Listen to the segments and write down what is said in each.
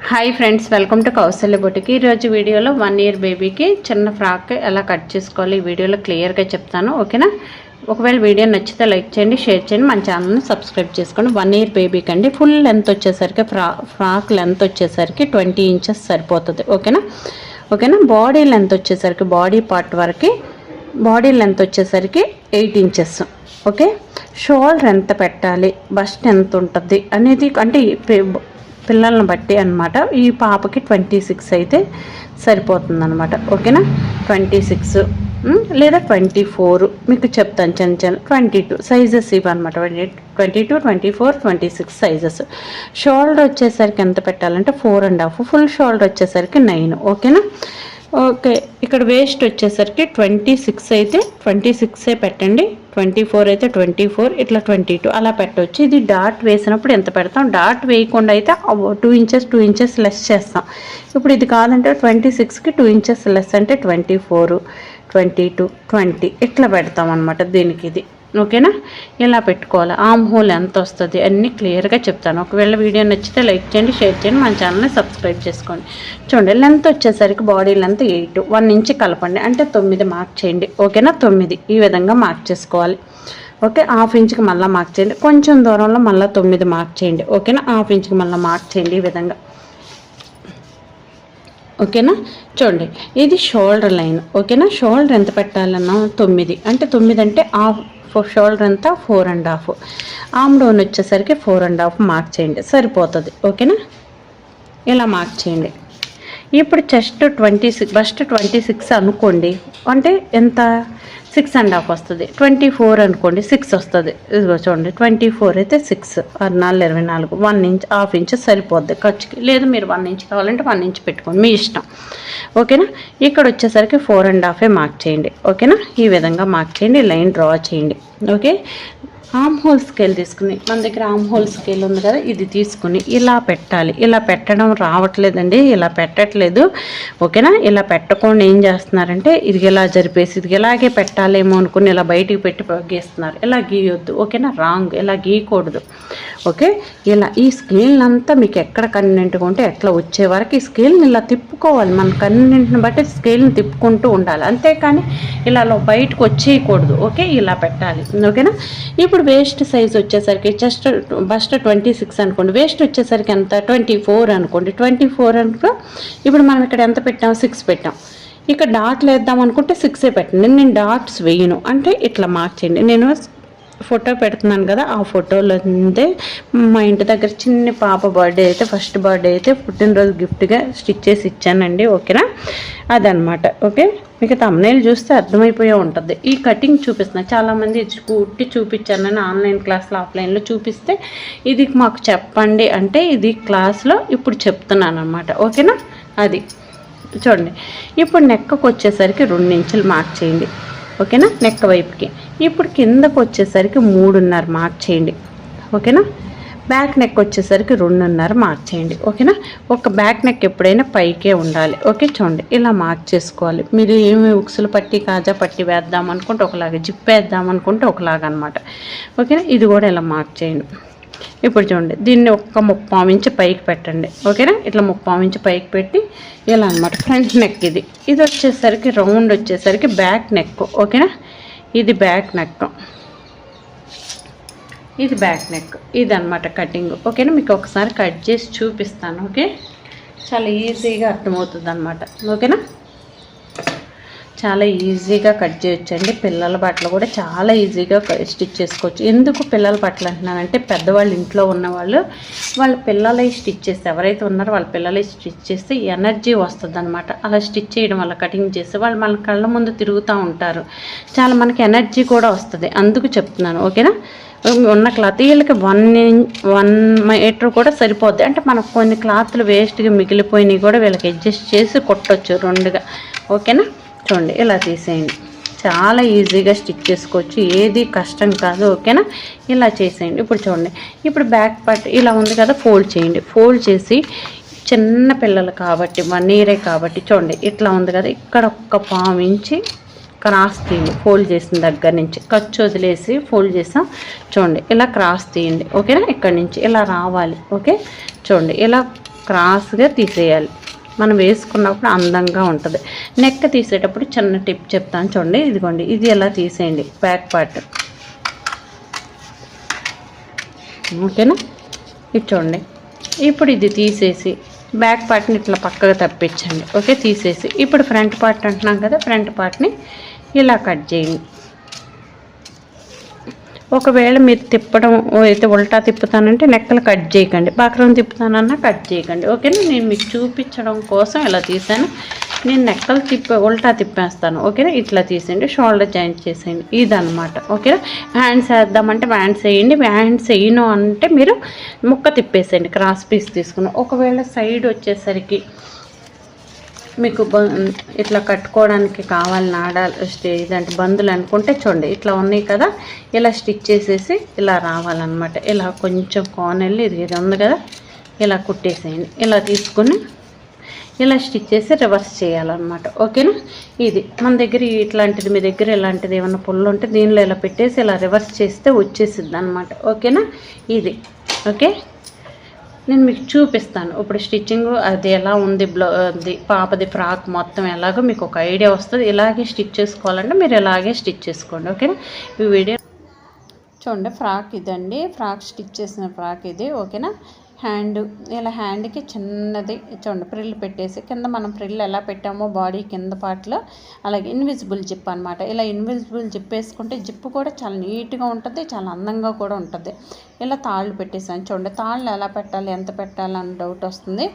Hi friends, welcome to Kausalya boutique. ఈరోజు వీడియోలో 1 year బేబీకి చిన్న ఫ్రాక్ ఎలా కట్ చేసుకోవాలి ఈ వీడియోలో క్లియర్గా చెప్తాను. ఓకేనా? ఒకవేళ వీడియో నచ్చితే లైక్ చేయండి, షేర్ చేయండి, మన ఛానల్ని సబ్స్క్రైబ్ చేసుకోండి. 1 ఇయర్ బేబీకి అండి ఫుల్ లెంత్ వచ్చేసరికి ఫ్రాక్ లెంత్ వచ్చేసరికి 20 ఇంచెస్ సరిపోతుంది. ఓకేనా. బాడీ లెంత్ వచ్చేసరికి బాడీ పార్ట్ వరకు బాడీ లెంత్ వచ్చేసరికి 8 ఇంచెస్. ఓకే. షోల్డర్ ఎంత పెట్టాలి, బస్ట్ ఎంత ఉంటుంది అనేది అంటే పిల్లల్ని బట్టి అనమాట. ఈ పాపకి 26 అయితే సరిపోతుంది. ఓకేనా? 26 లేదా 24 మీకు చెప్తాను. చిన్న 22 సైజెస్ ఇవన్నమాట. 22, 24, 26 సైజెస్. షోల్డర్ వచ్చేసరికి ఎంత పెట్టాలంటే 4.5, ఫుల్ షోల్డర్ వచ్చేసరికి 9. ఓకేనా? ఓకే. ఇక్కడ వేస్ట్ వచ్చేసరికి 26 అయితే 26 పెట్టండి, 24 అయితే 24, ఇట్లా 22 అలా పెట్టవచ్చు. ఇది డాట్ వేసినప్పుడు ఎంత పెడతాం, డాట్ వేయకుండా అయితే 2 ఇంచెస్ లెస్ చేస్తాం. ఇప్పుడు ఇది కావాలంటే 26కి 2 ఇంచెస్ లెస్ అంటే 24, 22, 20 ఇట్లా పెడతాం అనమాట దీనికి. ఇది ఓకేనా? ఇలా పెట్టుకోవాలి. ఆమ్ హోల్ ఎంత వస్తుంది అన్నీ క్లియర్గా చెప్తాను. ఒకవేళ వీడియో నచ్చితే లైక్ చేయండి, షేర్ చేయండి, మన ఛానల్ని సబ్స్క్రైబ్ చేసుకోండి. చూడండి, లెంత్ వచ్చేసరికి బాడీ లెంత్ 8, 1 ఇంచ్ కలపండి అంటే 9 మార్క్ చేయండి. ఓకేనా? 9 ఈ విధంగా మార్క్ చేసుకోవాలి. ఓకే. హాఫ్ ఇంచ్కి మళ్ళీ మార్క్ చేయండి. కొంచెం దూరంలో మళ్ళీ 9 మార్క్ చేయండి. ఓకేనా? హాఫ్ ఇంచ్కి మళ్ళీ మార్క్ చేయండి ఈ విధంగా. ఓకేనా? చూడండి, ఇది షోల్డర్ లైన్. ఓకేనా? షోల్డర్ ఎంత పెట్టాలన్నా 9 అంటే 9 అంటే హాఫ్ షోల్డర్ అంతా 4.5. ఆమ్ డౌన్ వచ్చేసరికి 4.5 మార్క్ చేయండి, సరిపోతుంది. ఓకేనా? ఇలా మార్క్ చేయండి. ఇప్పుడు చెస్ట్ 26, బస్ట్ 26 అనుకోండి అంటే ఎంత 6.5 వస్తుంది. 24 అనుకోండి 6 వస్తుంది. ఇదిగో చూడండి, 24 అయితే 6, 4, 24, 1 ఇంచ్, హాఫ్ ఇంచ్ సరిపోద్ది ఖర్చుకి. లేదు మీరు 1 ఇంచ్ కావాలంటే 1 ఇంచ్ పెట్టుకోండి, మీ ఇష్టం. ఓకేనా? ఇక్కడ వచ్చేసరికి 4.5 మార్క్ చేయండి. ఓకేనా? ఈ విధంగా మార్క్ చేయండి, లైన్ డ్రా చేయండి. ఓకే. ఆమ్ హోల్ స్కేల్ తీసుకుని, మన దగ్గర ఆమ్ హోల్ స్కేల్ ఉంది కదా, ఇది తీసుకుని ఇలా పెట్టాలి. ఇలా పెట్టడం రావట్లేదండి, ఇలా పెట్టట్లేదు. ఓకేనా? ఇలా పెట్టకుండా ఏం చేస్తున్నారంటే ఇది ఇలా జరిపేసి ఇది ఇలాగే పెట్టాలేమో అనుకుని ఇలా బయటికి పెట్టి గీస్తున్నారు. ఇలా గీయొద్దు. ఓకేనా? రాంగ్, ఇలా గీయకూడదు. ఓకే. ఇలా ఈ స్కేల్ అంతా మీకు ఎక్కడ కన్వీనెంట్గా ఉంటే ఎట్లా వచ్చే వరకు ఈ స్కేల్ని ఇలా తిప్పుకోవాలి. మన కన్వీనెంట్ని బట్టి స్కేల్ని తిప్పుకుంటూ ఉండాలి, అంతేకాని ఇలా బయటకు వచ్చేయకూడదు. ఓకే. ఇలా పెట్టాలి. ఓకేనా? ఇప్పుడు వేస్ట్ సైజ్ వచ్చేసరికి చెస్ట్ బస్ట్ 26 అనుకోండి, వేస్ట్ వచ్చేసరికి ఎంత 24 అనుకోండి. 24 అనుకో. ఇప్పుడు మనం ఇక్కడ ఎంత పెట్టాం, 6 పెట్టాం. ఇక్కడ డాట్లు వేద్దాం అనుకుంటే 6 పెట్టండి. నేను డాట్స్ వేయను అంటే ఇట్లా మార్క్ చేయండి. నేను ఫోటో పెడుతున్నాను కదా, ఆ ఫోటోలో మా ఇంటి దగ్గర చిన్న పాప బర్త్డే అయితే, ఫస్ట్ బర్త్డే అయితే పుట్టినరోజు గిఫ్ట్గా స్టిచ్ చేసి ఇచ్చానండి. ఓకేనా? అదనమాట. ఓకే. మీకు thumbnail చూస్తే అర్థమైపోయే ఉంటుంది. ఈ కటింగ్ చూపిస్తున్నాను. చాలామంది కుట్టి చూపించానని ఆన్లైన్ క్లాస్లో ఆఫ్లైన్లో చూపిస్తే ఇది మాకు చెప్పండి అంటే ఇది క్లాస్లో ఇప్పుడు చెప్తున్నాను అనమాట. ఓకేనా? అది చూడండి. ఇప్పుడు నెక్కకు వచ్చేసరికి 2 ఇంచులు మార్క్ చేయండి. ఓకేనా? నెక్ వైపుకి. ఇప్పుడు కిందకు వచ్చేసరికి 3.5 మార్క్ చేయండి. ఓకేనా? బ్యాక్ నెక్ వచ్చేసరికి 2.5 మార్క్ చేయండి. ఓకేనా? ఒక బ్యాక్ నెక్ ఎప్పుడైనా పైకే ఉండాలి. ఓకే. చూడండి, ఇలా మార్క్ చేసుకోవాలి. మీరు ఏమి ఉక్సులు పట్టి కాజా పట్టి వేద్దాం అనుకుంటే ఒకలాగా, జిప్ వేద్దాం అనుకుంటే ఒకలాగా అనమాట. ఓకేనా? ఇది కూడా ఇలా మార్క్ చేయండి. ఇప్పుడు చూడండి, దీన్ని ఒక 3.5 ఇంచ్ పైకి పెట్టండి. ఓకేనా? ఇట్లా 3.5 ఇంచ్ పైకి పెట్టి ఇలా అనమాట. ఫ్రంట్ నెక్ ఇది వచ్చేసరికి రౌండ్ వచ్చేసరికి బ్యాక్ నెక్. ఓకేనా? ఇది బ్యాక్ నెక్, ఇది బ్యాక్ నెక్, ఇది అనమాట కటింగ్. ఓకేనా? మీకు ఒకసారి కట్ చేసి చూపిస్తాను. ఓకే. చాలా ఈజీగా అర్థమవుతుంది అనమాట. ఓకేనా? చాలా ఈజీగా కట్ చేయొచ్చండి. పిల్లల బట్టలు కూడా చాలా ఈజీగా స్టిచ్ చేసుకోవచ్చు. ఎందుకు పిల్లల బట్టలు అంటున్నానంటే పెద్దవాళ్ళు ఇంట్లో ఉన్నవాళ్ళు వాళ్ళ పిల్లలై స్టిచ్ చేస్తే, ఎవరైతే ఉన్నారో వాళ్ళ పిల్లలై స్టిచ్ చేస్తే ఎనర్జీ వస్తుంది అనమాట. అలా స్టిచ్ చేయడం వల్ల, కటింగ్ చేస్తే వాళ్ళు మన కళ్ళ ముందు తిరుగుతూ ఉంటారు. చాలా మనకి ఎనర్జీ కూడా వస్తుంది. అందుకు చెప్తున్నాను. ఓకేనా? ఉన్న క్లాత్ వీళ్ళకి 1 మీటర్ కూడా సరిపోద్ది. అంటే మనకు కొన్ని క్లాత్లు వేస్ట్గా మిగిలిపోయినవి కూడా వీళ్ళకి అడ్జస్ట్ చేసి కొట్టవచ్చు 2గా. ఓకేనా? చూడండి, ఇలా తీసేయండి. చాలా ఈజీగా స్టిచ్ చేసుకోవచ్చు, ఏది కష్టం కాదు. ఓకేనా? ఇలా చేసేయండి. ఇప్పుడు చూడండి, ఇప్పుడు బ్యాక్ పార్ట్ ఇలా ఉంది కదా, ఫోల్డ్ చేయండి. ఫోల్డ్ చేసి చిన్న పిల్లలు కాబట్టి 1 ఇయరే కాబట్టి చూడండి, ఇట్లా ఉంది కదా, ఇక్కడ ఒక్క 1.5 ఇంచ్ క్రాస్ తీయండి. ఫోల్డ్ చేసిన దగ్గర నుంచి ఖర్చు వదిలేసి ఫోల్డ్ చేసాం. చూడండి, ఇలా క్రాస్ తీయండి. ఓకేనా? ఇక్కడ నుంచి ఇలా రావాలి. ఓకే. చూడండి, ఇలా క్రాస్గా తీసేయాలి. మనం వేసుకున్నప్పుడు అందంగా ఉంటుంది. నెక్ తీసేటప్పుడు చిన్న టిప్ చెప్తాను చూడండి. ఇదిగోండి, ఇది ఎలా తీసేయండి బ్యాక్ పార్ట్, ఓకేనా. ఇది చూడండి. ఇప్పుడు ఇది తీసేసి బ్యాక్ పార్ట్ని ఇట్లా పక్కగా తప్పించండి, ఓకే. తీసేసి ఇప్పుడు ఫ్రంట్ పార్ట్ అంటున్నాం కదా, ఫ్రంట్ పార్ట్ని ఇలా కట్ చేయండి. ఒకవేళ మీరు తిప్పడం అయితే ఉల్టా తిప్పుతానంటే నెక్కలు కట్ చేయకండి, బాక్రం తిప్పుతానన్నా కట్ చేయకండి, ఓకేనా. నేను మీకు చూపించడం కోసం ఇలా తీసాను. నేను నెక్కలు ఉల్టా తిప్పేస్తాను, ఓకేనా. ఇట్లా తీసేయండి, షోల్డర్ జాయింట్ చేసేయండి, ఇదనమాట, ఓకేనా. హ్యాండ్స్ వేద్దామంటే హ్యాండ్స్ వేయండి, హ్యాండ్స్ వేయను అంటే మీరు ముక్క తిప్పేసేయండి, క్రాస్ పీస్ తీసుకుని. ఒకవేళ సైడ్ వచ్చేసరికి మీకు ఇట్లా కట్టుకోవడానికి కావాలని ఇదంటే బందులు అనుకుంటే చూడండి, ఇట్లా ఉన్నాయి కదా, ఇలా స్టిచ్ చేసేసి ఇలా రావాలన్నమాట. ఇలా కొంచెం కోనెళ్ళి ఇది ఉంది కదా, ఇలా కుట్టేసేయండి. ఇలా తీసుకుని ఇలా స్టిచ్ చేసి రివర్స్ చేయాలన్నమాట, ఓకేనా. ఇది మన దగ్గర ఇట్లాంటిది, మీ దగ్గర ఇలాంటిది ఏమన్నా పుల్లు ఉంటే దీనిలో ఇలా పెట్టేసి ఇలా రివర్స్ చేస్తే వచ్చేసిద్ది అనమాట, ఓకేనా. ఇది ఓకే. నేను మీకు చూపిస్తాను ఇప్పుడు స్టిచ్చింగ్ అది ఎలా ఉంది, పాపది ఫ్రాక్ మొత్తం ఎలాగో మీకు ఒక ఐడియా వస్తుంది. ఇలాగే స్టిచ్ చేసుకోవాలంటే మీరు ఇలాగే స్టిచ్ చేసుకోండి, ఓకేనా. ఈ వీడియో చూడండి, ఫ్రాక్ ఇదండి, ఫ్రాక్ స్టిచ్ చేసిన ఫ్రాక్ ఇది, ఓకేనా. హ్యాండ్ ఇలా హ్యాండ్కి చిన్నది చూడండి ప్రిల్ పెట్టేసి, కింద మనం ప్రిల్ ఎలా పెట్టామో బాడీ కింద పార్ట్లో అలాగే ఇన్విజిబుల్ జిప్ అనమాట. ఇలా ఇన్విజిబుల్ జిప్ వేసుకుంటే జిప్ కూడా చాలా నీట్గా ఉంటుంది, చాలా అందంగా కూడా ఉంటుంది. ఇలా తాళ్ళు పెట్టేసాను చూడండి. తాళ్ళు ఎలా పెట్టాలి, ఎంత పెట్టాలి అని డౌట్ వస్తుంది.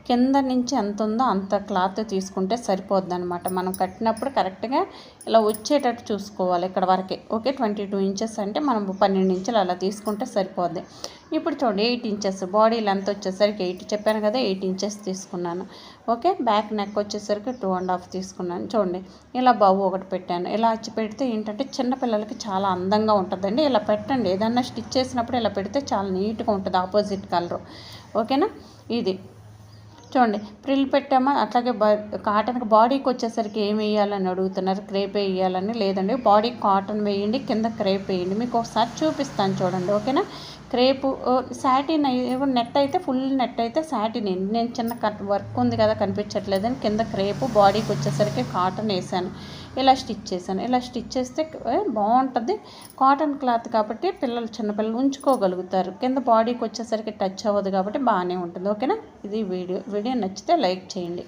కింద నుంచి ఎంత ఉందో అంత క్లాత్ తీసుకుంటే సరిపోద్ది అనమాట. మనం కట్టినప్పుడు కరెక్ట్గా ఇలా వచ్చేటట్టు చూసుకోవాలి ఇక్కడ వరకే, ఓకే. 22 ఇంచెస్ అంటే మనం 12 ఇంచులు అలా తీసుకుంటే సరిపోద్ది. ఇప్పుడు చూడండి 8 ఇంచెస్ బాడీ లెంత్ వచ్చేసరికి 8 చెప్పాను కదా, 8 ఇంచెస్ తీసుకున్నాను, ఓకే. బ్యాక్ నెక్ వచ్చేసరికి 2.5 తీసుకున్నాను. చూడండి ఇలా బావు ఒకటి పెట్టాను. ఇలా వచ్చి పెడితే ఏంటంటే చిన్నపిల్లలకి చాలా అందంగా ఉంటుందండి. ఇలా పెట్టండి, ఏదన్నా స్టిచ్ చేసినప్పుడు ఇలా పెడితే చాలా నీట్గా ఉంటుంది, ఆపోజిట్ కలరు, ఓకేనా. ఇది చూడండి ప్రిల్ పెట్టామా, అట్లాగే కాటన్కి బాడీకి వచ్చేసరికి ఏం వేయాలని అడుగుతున్నారు, క్రేప్ వేయాలని. లేదండి, బాడీ కాటన్ వేయండి, కింద క్రేప్ వేయండి. మీకు ఒకసారి చూపిస్తాను చూడండి, ఓకేనా. క్రేపు సాటిన్ నెట్ అయితే ఫుల్ నెట్ అయితే సాటిన్ అండి. నేను చిన్న వర్క్ ఉంది కదా కనిపించట్లేదని కింద క్రేపు, బాడీకి వచ్చేసరికి కాటన్ వేసాను. ఇలా స్టిచ్ చేశాను. ఇలా స్టిచ్ చేస్తే బాగుంటుంది, కాటన్ క్లాత్ కాబట్టి చిన్నపిల్లలు ఉంచుకోగలుగుతారు. కింద బాడీకి వచ్చేసరికి టచ్ అవ్వదు కాబట్టి బాగానే ఉంటుంది, ఓకేనా. ఇది వీడియో నచ్చితే లైక్ చేయండి.